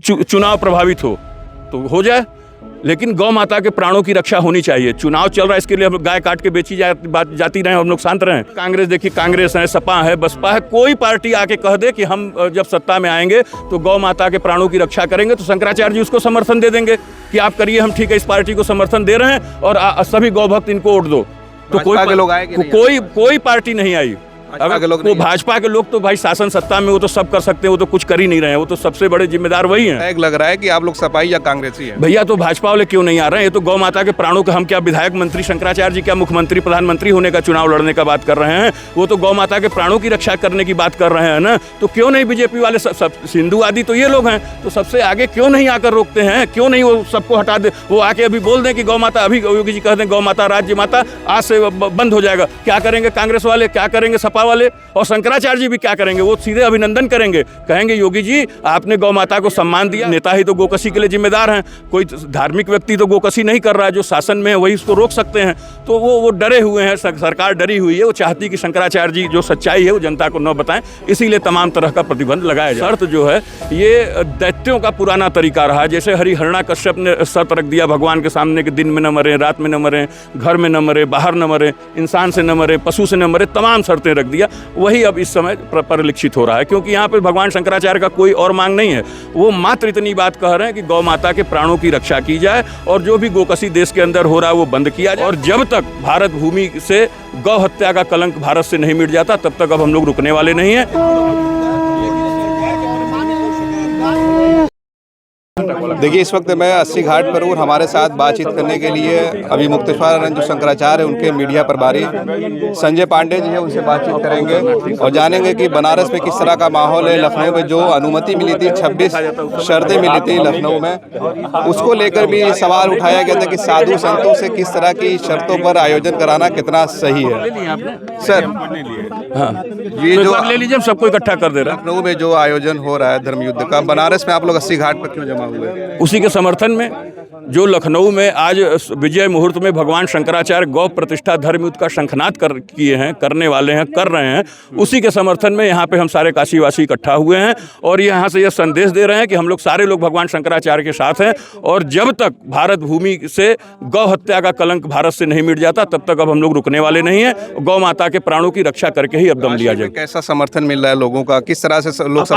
चुनाव प्रभावित हो तो हो जाए, लेकिन गौ माता के प्राणों की रक्षा होनी चाहिए। चुनाव चल रहा है, इसके लिए हम गाय काट के बेची जाती रहें, हम लोग शांत रहें। कांग्रेस देखिए, कांग्रेस है, सपा है, बसपा है, कोई पार्टी आके कह दे कि हम जब सत्ता में आएंगे तो गौ माता के प्राणों की रक्षा करेंगे, तो शंकराचार्य जी उसको समर्थन दे देंगे कि आप करिए, हम ठीक है इस पार्टी को समर्थन दे रहे हैं और सभी गौ भक्त इनको वोट दो। तो कोई पार्टी नहीं आई। अगर वो भाजपा के लोग तो भाई शासन सत्ता में वो तो सब कर सकते हैं, वो तो कुछ कर ही नहीं रहे हैं, वो तो सबसे बड़े जिम्मेदार वही हैं। लग रहा है कि आप लोग सपाई या कांग्रेसी हैं। भैया तो भाजपा वाले क्यों नहीं आ रहे हैं? ये तो गौ माता के प्राणों का, हम क्या विधायक मंत्री शंकराचार्य जी क्या मुख्यमंत्री प्रधानमंत्री होने का चुनाव लड़ने का बात कर रहे हैं? वो तो गौ माता के प्राणों की रक्षा करने की बात कर रहे हैं ना। तो क्यों नहीं बीजेपी वाले सिंधुवादी तो ये लोग हैं, तो सबसे आगे क्यों नहीं आकर रोकते हैं? क्यों नहीं वो सबको हटा दे? वो आके अभी बोल दें कि गौ माता, अभी योगी जी कह दें गौ माता राज्य माता आज से बंद हो जाएगा। क्या करेंगे कांग्रेस वाले, क्या करेंगे सपा वाले, और शंकराचार्य जी भी क्या करेंगे? वो सीधे अभिनंदन करेंगे, कहेंगे योगी जी आपने गौ माता को सम्मान दिया। नेता ही तो गोकसी के लिए जिम्मेदार हैं, कोई धार्मिक व्यक्ति तो गोकसी नहीं कर रहा है, जो शासन में है वही उसको रोक सकते हैं। तो वो डरे हुए हैं, सरकार डरी हुई है, वो चाहती कि शंकराचार्य जी जो सच्चाई है वो जनता को न बताएं, इसीलिए तमाम तरह का प्रतिबंध लगाया जाए। शर्त जो है ये दैत्यों का पुराना तरीका रहा, जैसे हरिहरना कश्यप ने शर्त रख दिया भगवान के सामने कि दिन में न मरे, रात में न मरे, घर में न मरे, बाहर न मरे, इंसान से न मरे, पशु से न मरे, तमाम शर्तें रख दिया। वही अब इस समय परिलक्षित हो रहा है, क्योंकि यहाँ पे भगवान शंकराचार्य का कोई और मांग नहीं है। वो मात्र इतनी बात कह रहे हैं कि गौ माता के प्राणों की रक्षा की जाए और जो भी गोकसी देश के अंदर हो रहा है वो बंद किया जाए। और जब तक भारत भूमि से गौ हत्या का कलंक भारत से नहीं मिट जाता तब तक अब हम लोग रुकने वाले नहीं हैं। देखिए, इस वक्त मैं अस्सी घाट पर हूँ और हमारे साथ बातचीत करने के लिए अभी मुक्तेश्वरानंद जो शंकराचार्य है उनके मीडिया प्रभारी संजय पांडे जी हैं, उनसे बातचीत करेंगे और जानेंगे कि बनारस में किस तरह का माहौल है। लखनऊ में जो अनुमति मिली थी, 26 शर्तें मिली थी लखनऊ में, उसको लेकर भी सवाल उठाया गया था कि साधु संतों से किस तरह की शर्तों पर आयोजन कराना कितना सही है। सर ये जो ले लीजिए, सबको इकट्ठा कर दे रहा है। लखनऊ में जो आयोजन हो रहा है धर्म युद्ध का, बनारस में आप लोग अस्सी घाट पर क्यों जमा हुए? उसी के समर्थन में जो लखनऊ में आज विजय मुहूर्त में भगवान शंकराचार्य गौ प्रतिष्ठा धर्म युद्ध का शंखनाद किए हैं, करने वाले हैं, कर रहे हैं, उसी के समर्थन में यहाँ पे हम सारे काशीवासी इकट्ठा हुए हैं और यहाँ से यह संदेश दे रहे हैं कि हम लोग सारे लोग भगवान शंकराचार्य के साथ हैं और जब तक भारत भूमि से गौ हत्या का कलंक भारत से नहीं मिट जाता तब तक अब हम लोग रुकने वाले नहीं हैं। गौ माता के प्राणों की रक्षा करके ही अब दम लिया जाए। कैसा समर्थन मिल रहा है लोगों का, किस तरह से लोग?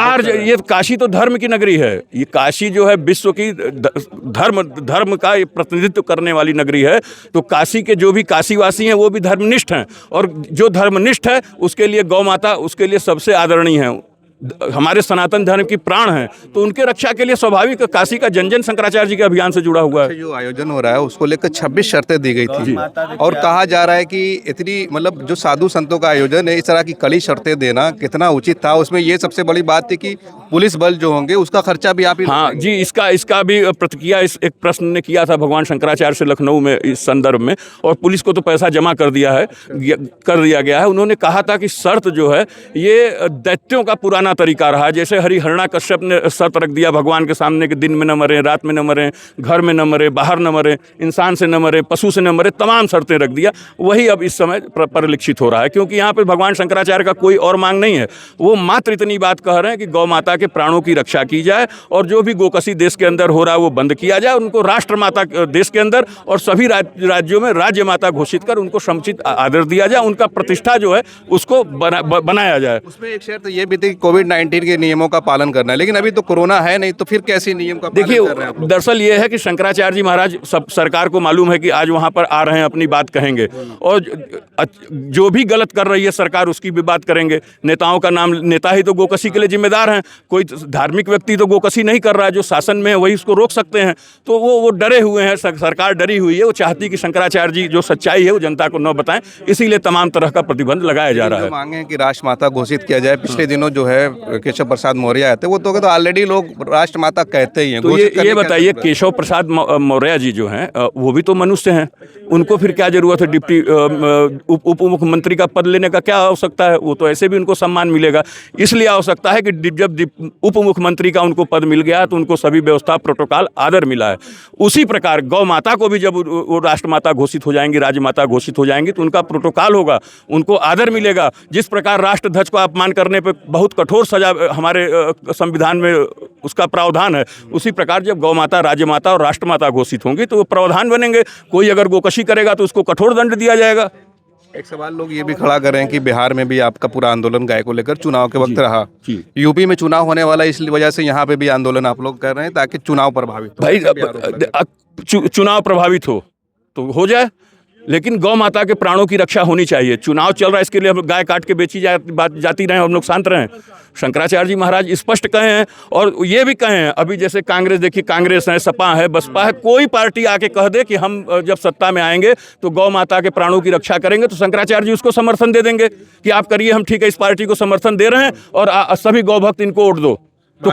ये काशी तो धर्म की नगरी है, ये काशी जो है विश्व की धर्म का प्रतिनिधित्व करने वाली नगरी है। तो काशी के जो भी काशीवासी हैं वो भी धर्मनिष्ठ हैं और जो धर्मनिष्ठ है उसके लिए गौ माता उसके लिए सबसे आदरणीय है। हमारे सनातन धर्म की प्राण है, तो उनके रक्षा के लिए स्वाभाविक काशी का जन जन शंकराचार्य जी के अभियान से जुड़ा हुआ है। जो आयोजन हो रहा है उसको लेकर 26 शर्तें दी गई थी और कहा जा रहा है कि इतनी मतलब जो साधु संतों का आयोजन है इस तरह की कड़ी शर्तें देना कितना उचित था? उसमें ये सबसे बड़ी बात थी कि पुलिस बल जो होंगे उसका खर्चा भी आप ही। हाँ जी, इसका भी प्रतिक्रिया एक प्रश्न ने किया था भगवान शंकराचार्य से लखनऊ में इस संदर्भ में, और पुलिस को तो पैसा जमा कर दिया गया है। उन्होंने कहा था कि शर्त जो है ये दैत्यों का पुराना तरीका रहा, जैसे हरिहरना कश्यप ने शर्त रख दिया भगवान के सामने कि दिन में न मरे, रात में न मरे, घर में न मरे, बाहर न मरे, इंसान से न मरे, पशु से न मरे, तमाम शर्तें रख दिया। वही अब इस समय परिलक्षित हो रहा है, क्योंकि यहाँ पे भगवान शंकराचार्य का कोई और मांग नहीं है। वो मात्र इतनी बात कह रहे हैं कि गौ माता के प्राणों की रक्षा की जाए और जो भी गोकसी देश के अंदर हो रहा है वो बंद किया जाए। उनको राष्ट्र माता देश के अंदर और सभी राज्यों में राज्य माता घोषित कर उनको समुचित आदर दिया जाए, उनका प्रतिष्ठा जो है उसको बनाया जाए। उसमें एक शर्त ये भी थी कोविड-19 के नियमों का पालन करना है, लेकिन अभी तो कोरोना है नहीं, तो फिर कैसे नियम का पालन कर रहे हैं आप लोग? दरअसल ये है कि शंकराचार्य जी महाराज सरकार को मालूम है कि आज वहाँ पर आ रहे हैं, अपनी बात कहेंगे और जो भी गलत कर रही है सरकार उसकी भी बात करेंगे। नेताओं का नाम, नेता ही तो गोकसी के लिए जिम्मेदार हैं, कोई धार्मिक व्यक्ति तो गोकसी नहीं कर रहा है, जो शासन में है वही उसको रोक सकते हैं। तो वो डरे हुए हैं, सरकार डरी हुई है, वो चाहती कि शंकराचार्य जी जो सच्चाई है वो जनता को न बताएं, इसीलिए तमाम तरह का प्रतिबंध लगाया जा रहा है। मांगे कि राष्ट्रमाता घोषित किया जाए। पिछले दिनों जो है केशव प्रसाद मौर्य आए थे, वो तो ऑलरेडी लोग राष्ट्रमाता कहते ही हैं। तो ये बताइए, केशव प्रसाद मौर्य जी जो हैं वो भी तो मनुष्य हैं, उनको फिर क्या जरूरत है डिप्टी उप मुख्यमंत्री का पद लेने का? क्या आवश्यकता है? वो तो ऐसे भी उनको सम्मान मिलेगा। इसलिए आवश्यकता है कि जब उप मुख्यमंत्री का उनको पद मिल गया तो उनको सभी व्यवस्था प्रोटोकॉल आदर मिला है। उसी प्रकार गौ माता को भी जब वो राष्ट्रमाता घोषित हो जाएंगी, राजमाता घोषित हो जाएंगी तो उनका प्रोटोकॉल होगा, उनको आदर मिलेगा। जिस प्रकार राष्ट्र ध्वज को अपमान करने पर बहुत कठोर कठोर सजा हमारे संविधान में उसका प्रावधान है, उसी प्रकार जब गौ माता, राज्य माता और राष्ट्र माता घोषित होंगी तो वो प्रावधान बनेंगे। कोई अगर गोकशी करेगा तो उसको कठोर दंड दिया जाएगा। एक सवाल लोग ये भी खड़ा कर रहे हैं कि बिहार में भी आपका पूरा आंदोलन गाय को लेकर चुनाव के वक्त रहा, यूपी में चुनाव होने वाला, इस वजह से यहाँ पे भी आंदोलन आप लोग कर रहे हैं ताकि चुनाव प्रभावित हो। भाई चुनाव प्रभावित हो तो हो जाए, लेकिन गौ माता के प्राणों की रक्षा होनी चाहिए। चुनाव चल रहा है, इसके लिए हम गाय काट के बेची जाती रहें, हम लोग शांत रहें? शंकराचार्य जी महाराज स्पष्ट कहे हैं और ये भी कहे हैं। अभी जैसे कांग्रेस, देखिए कांग्रेस है, सपा है, बसपा है, कोई पार्टी आके कह दे कि हम जब सत्ता में आएंगे तो गौ माता के प्राणों की रक्षा करेंगे, तो शंकराचार्य जी उसको समर्थन दे देंगे कि आप करिए, हम ठीक है इस पार्टी को समर्थन दे रहे हैं और सभी गौ भक्त इनको वोट दो। तो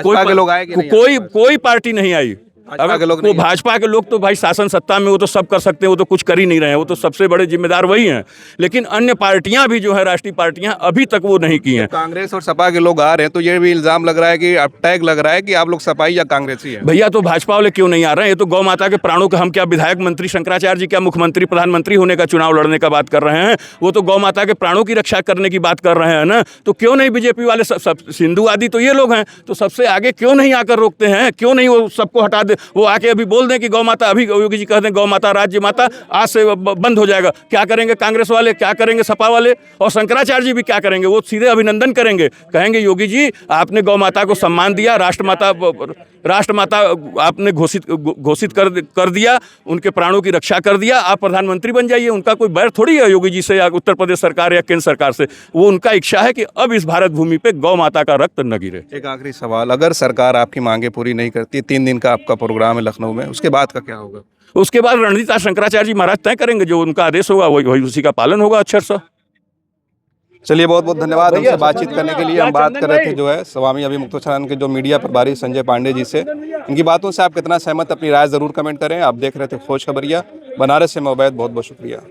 कोई पार्टी नहीं आई। अगर वो भाजपा के लोग तो भाई शासन सत्ता में वो तो सब कर सकते हैं, वो तो कुछ कर ही नहीं रहे हैं, वो तो सबसे बड़े जिम्मेदार वही हैं। लेकिन अन्य पार्टियां भी जो है, राष्ट्रीय पार्टियां, अभी तक वो नहीं की हैं। कांग्रेस और सपा के लोग आ रहे हैं तो ये भी इल्जाम लग रहा है कि अब टैग लग रहा है कि आप लोग सपाई या कांग्रेसी हैं। भैया तो भाजपा वाले क्यों नहीं आ रहे हैं? ये तो गौ माता के प्राणों का, हम क्या विधायक मंत्री शंकराचार्य जी क्या मुख्यमंत्री प्रधानमंत्री होने का चुनाव लड़ने का बात कर रहे हैं? वो तो गौ माता के प्राणों की रक्षा करने की बात कर रहे हैं ना। तो क्यों नहीं बीजेपी वाले, सब सिंधुवादी तो ये लोग हैं, तो सबसे आगे क्यों नहीं आकर रोकते हैं? क्यों नहीं वो सबको हटा दे? वो आके अभी बोल दें कि गौ माता, अभी योगी जी कह दें गौ माता राज्य माता आज से बंद हो जाएगा। क्या करेंगे कांग्रेस वाले, क्या करेंगे सपा वाले, और शंकराचार्य जी भी क्या करेंगे? वो सीधे अभिनंदन करेंगे, कहेंगे योगी जी आपने गौ माता को सम्मान दिया, राष्ट्र माता आपने घोषित कर दिया, उनके प्राणों की रक्षा कर दिया, आप प्रधानमंत्री बन जाइए। उनका कोई बैर थोड़ी है योगी जी से या उत्तर प्रदेश सरकार या केंद्र सरकार से। वो उनका इच्छा है कि अब इस भारत भूमि पे गौ माता का रक्त न गिरे। एक आखिरी सवाल, अगर सरकार आपकी मांगे पूरी नहीं करती, 3 दिन का आपका प्रोग्राम है लखनऊ में, उसके बाद का क्या होगा? उसके बाद रणनीति शंकराचार्य जी महाराज तय करेंगे, जो उनका आदेश होगा वही उसी का पालन होगा अक्षर सा। चलिए बहुत बहुत धन्यवाद हमसे बातचीत करने के लिए। हम बात कर रहे थे जो है स्वामी अभिमुक्तानंद के जो मीडिया प्रभारी संजय पांडे जी से। इनकी बातों से आप कितना सहमत, अपनी राय जरूर कमेंट करें। आप देख रहे थे खोज खबरिया, बनारस से मैं उबैद, बहुत बहुत शुक्रिया।